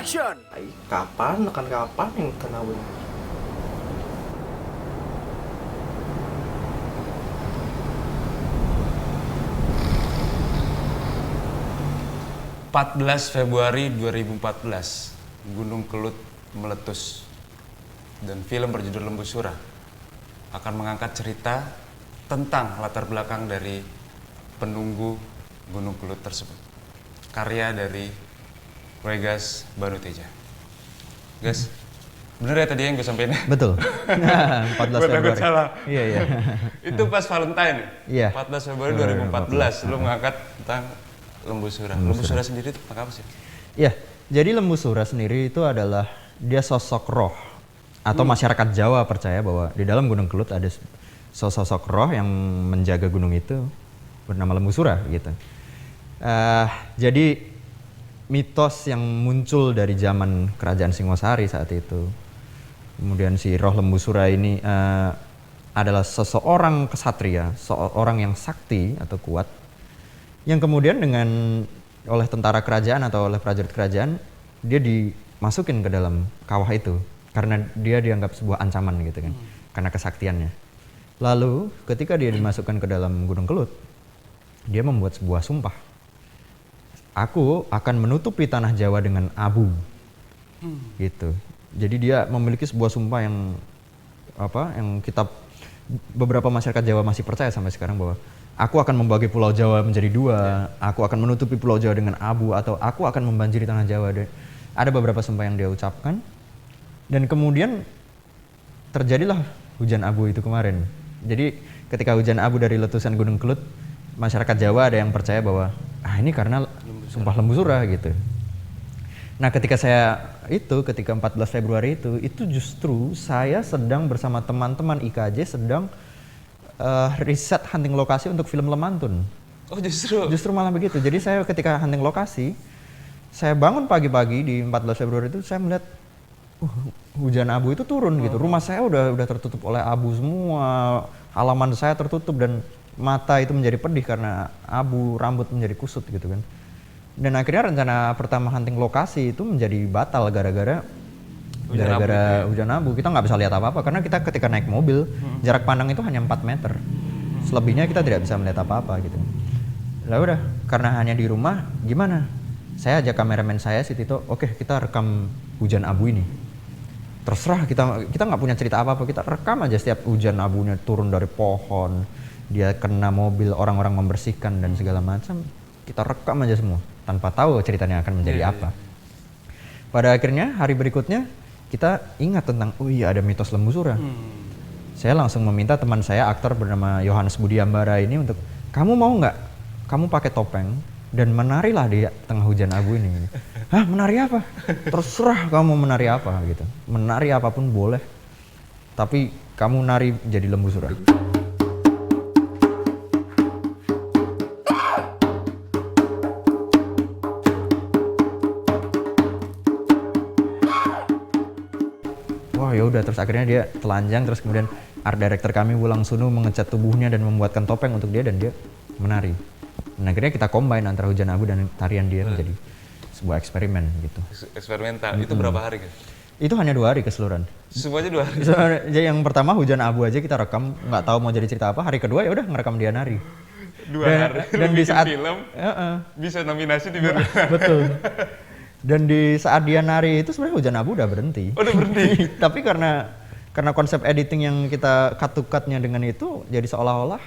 Action! Ay, kapan yang kenal gue? Februari 2014, Gunung Kelut meletus dan film berjudul Lembu Sura akan mengangkat cerita tentang latar belakang dari penunggu Gunung Kelut tersebut. Karya dari Regas Banuteja. Guys, bener ya tadi yang gue sampein? Betul. Nah, 14 Gue takut Februari. salah. Iya, iya. Itu pas Valentine. Iya. 14 Februari 2014 lu mengangkat tentang Lembu Sura. Lembu Sura sendiri itu apa sih? Iya, jadi Lembu Sura sendiri itu adalah dia sosok roh atau masyarakat Jawa percaya bahwa di dalam Gunung Kelut ada sosok roh yang menjaga gunung itu bernama Lembu Sura gitu. Jadi mitos yang muncul dari zaman Kerajaan Singosari saat itu. Kemudian si roh Lembu Sura ini adalah seseorang kesatria, seorang yang sakti atau kuat, yang kemudian oleh tentara kerajaan atau oleh prajurit kerajaan dia dimasukin ke dalam kawah itu karena dia dianggap sebuah ancaman gitu kan, karena kesaktiannya. Lalu ketika dia dimasukkan ke dalam Gunung Kelut, dia membuat sebuah sumpah. Aku akan menutupi tanah Jawa dengan abu. Gitu. Jadi dia memiliki sebuah sumpah yang beberapa masyarakat Jawa masih percaya sampai sekarang bahwa aku akan membagi Pulau Jawa menjadi dua, aku akan menutupi Pulau Jawa dengan abu, atau aku akan membanjiri tanah Jawa. Ada beberapa sumpah yang dia ucapkan, dan kemudian terjadilah hujan abu itu kemarin. Jadi ketika hujan abu dari letusan Gunung Kelut, masyarakat Jawa ada yang percaya bahwa ini karena sumpah Lembu Sura gitu. Nah ketika 14 Februari itu justru saya sedang bersama teman-teman IKJ sedang riset hunting lokasi untuk film Lemantun. Oh justru? Justru malah begitu. Jadi saya ketika hunting lokasi, saya bangun pagi-pagi di 14 Februari itu saya melihat hujan abu itu turun gitu. Rumah saya udah tertutup oleh abu semua, halaman saya tertutup dan mata itu menjadi pedih karena abu, rambut menjadi kusut gitu kan. Dan akhirnya rencana pertama hunting lokasi itu menjadi batal gara-gara hujan abu. Kita nggak bisa lihat apa-apa karena kita ketika naik mobil jarak pandang itu hanya 4 meter. Selebihnya kita tidak bisa melihat apa-apa gitu. Lah udah, karena hanya di rumah gimana? Saya ajak kameramen saya si Tito, oke kita rekam hujan abu ini. Terserah kita nggak punya cerita apa-apa, kita rekam aja setiap hujan abunya turun dari pohon, dia kena mobil, orang-orang membersihkan dan segala macam. Kita rekam aja semua tanpa tahu ceritanya akan menjadi apa. Pada akhirnya hari berikutnya kita ingat tentang ada mitos Lembu Sura. Saya langsung meminta teman saya aktor bernama Yohanes Budiambara ini untuk kamu mau nggak kamu pakai topeng dan menarilah di tengah hujan abu ini. Hah, menari apa? Terserah kamu menari apa gitu. Menari apapun boleh. Tapi kamu nari jadi Lembu Sura. Wah ya udah, terus akhirnya dia telanjang, terus kemudian art director kami Wulang Sunu mengecat tubuhnya dan membuatkan topeng untuk dia dan dia menari. Dan akhirnya kita combine antara hujan abu dan tarian dia menjadi sebuah eksperimen gitu. Eksperimental. Itu berapa hari kan? Itu hanya 2 hari keseluruhan. Semuanya 2 hari. Jadi yang pertama hujan abu aja kita rekam, nggak tahu mau jadi cerita apa. Hari kedua ya udah ngerekam dia nari. 2 hari. Dan di saat film bisa nominasi di Berlin. betul. Dan di saat dia nari itu sebenarnya hujan abu udah berhenti. Oh, udah berhenti. Tapi karena konsep editing yang kita cut-nya dengan itu jadi seolah-olah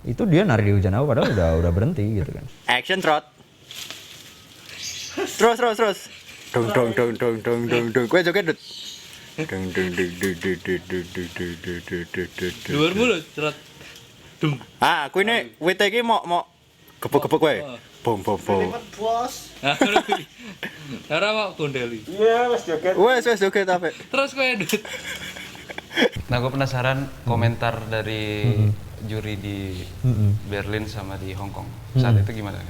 itu dia nari di hujan abu padahal udah berhenti gitu kan. Action trot. Terus. Dong. Gue joget dut. Luar mulut, cerat. Aku ini WT iki mau gebek-gebek kowe. Bom. Ora kok gondeli. Wes joget apik. Terus kowe ndut. Nah, gue penasaran komentar dari juri di Berlin sama di Hong Kong. Saat itu gimana?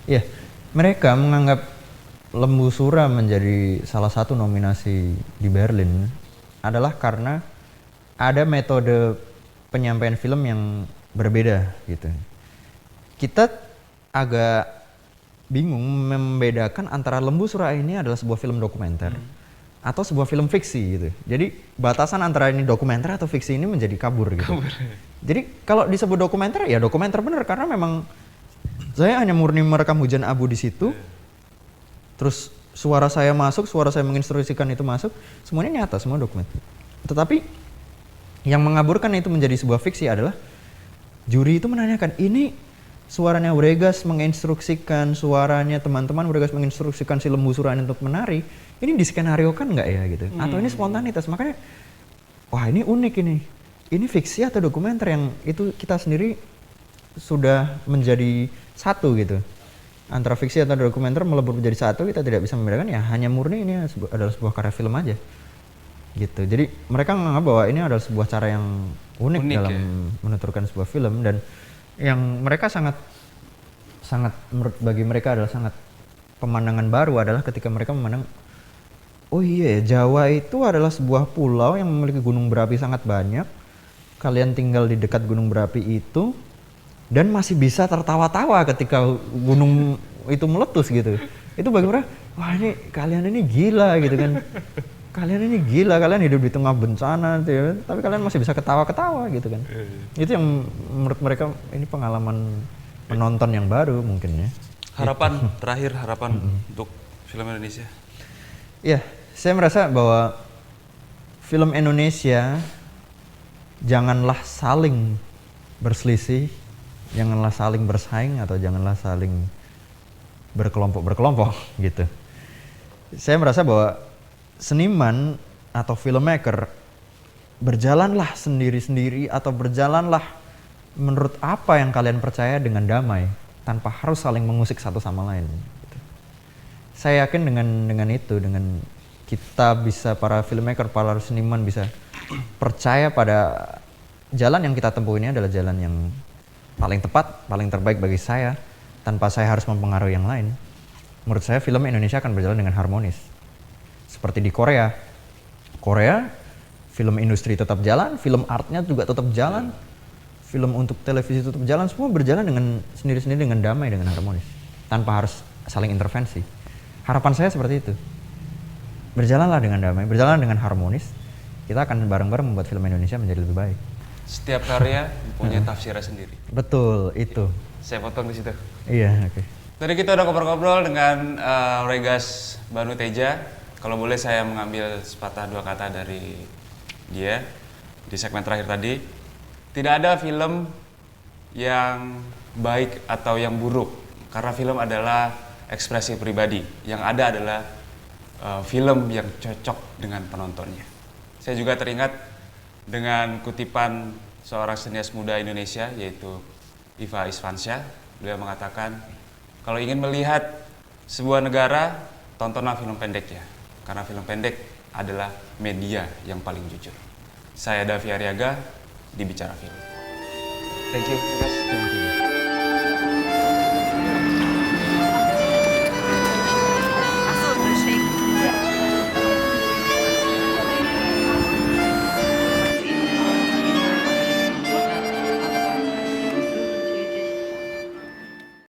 Iya, mereka menganggap Lembu Sura menjadi salah satu nominasi di Berlin adalah karena ada metode penyampaian film yang berbeda gitu. Kita agak bingung membedakan antara Lembu Surah ini adalah sebuah film dokumenter atau sebuah film fiksi gitu. Jadi batasan antara ini dokumenter atau fiksi ini menjadi kabur gitu. Jadi kalau disebut dokumenter ya dokumenter bener karena memang saya hanya murni merekam hujan abu di situ. Terus suara saya masuk, suara saya menginstruksikan itu masuk, semuanya nyata, semua dokumen. Tetapi yang mengaburkan itu menjadi sebuah fiksi adalah juri itu menanyakan, ini suaranya Wregas menginstruksikan, suaranya teman-teman Wregas menginstruksikan si Lembu Surah untuk menari, ini diskenariokan nggak ya gitu? Atau ini spontanitas? Makanya, wah ini unik ini. Ini fiksi atau dokumenter yang itu kita sendiri sudah menjadi satu gitu. Antara fiksi atau dokumenter melebur menjadi satu, kita tidak bisa membedakan ya hanya murni ini adalah sebuah karya film aja. Gitu. Jadi mereka menganggap bahwa ini adalah sebuah cara yang unik dalam menuturkan sebuah film dan yang mereka sangat menurut bagi mereka adalah sangat pemandangan baru adalah ketika mereka memandang oh iya Jawa itu adalah sebuah pulau yang memiliki gunung berapi sangat banyak. Kalian tinggal di dekat gunung berapi itu dan masih bisa tertawa-tawa ketika gunung itu meletus gitu. Itu bagi mereka, wah ini kalian ini gila gitu kan. Kalian ini gila, kalian hidup di tengah bencana gitu ya, tapi kalian masih bisa ketawa-ketawa gitu kan. Itu yang menurut mereka ini pengalaman penonton yang baru mungkin ya. Harapan terakhir untuk film Indonesia. Iya, saya merasa bahwa film Indonesia janganlah saling berselisih, janganlah saling bersaing atau janganlah saling berkelompok gitu. Saya merasa bahwa seniman atau filmmaker berjalanlah sendiri-sendiri atau berjalanlah menurut apa yang kalian percaya dengan damai tanpa harus saling mengusik satu sama lain. Gitu. Saya yakin dengan itu, dengan kita bisa para filmmaker, para seniman bisa percaya pada jalan yang kita tempuh ini adalah jalan yang paling tepat, paling terbaik bagi saya tanpa saya harus mempengaruhi yang lain. Menurut saya film Indonesia akan berjalan dengan harmonis. Seperti di Korea, film industri tetap jalan, film artnya juga tetap jalan, film untuk televisi tetap jalan, semua berjalan dengan sendiri-sendiri dengan damai, dengan harmonis, tanpa harus saling intervensi. Harapan saya seperti itu. Berjalanlah dengan damai, berjalan dengan harmonis, kita akan bareng-bareng membuat film Indonesia menjadi lebih baik. Setiap karya punya tafsirnya sendiri. Betul, itu. Saya potong di situ. Iya, oke. Tadi kita udah ngobrol-ngobrol dengan Wregas Banu Teja. Kalau boleh saya mengambil sepatah dua kata dari dia di segmen terakhir tadi. Tidak ada film yang baik atau yang buruk. Karena film adalah ekspresi pribadi. Yang ada adalah film yang cocok dengan penontonnya. Saya juga teringat dengan kutipan seorang senias muda Indonesia yaitu Iva Isfansyah. Beliau mengatakan, kalau ingin melihat sebuah negara, tontonlah film pendeknya. Karena film pendek adalah media yang paling jujur. Saya Davi Aryaga di Bicara Film. Thank you, guys.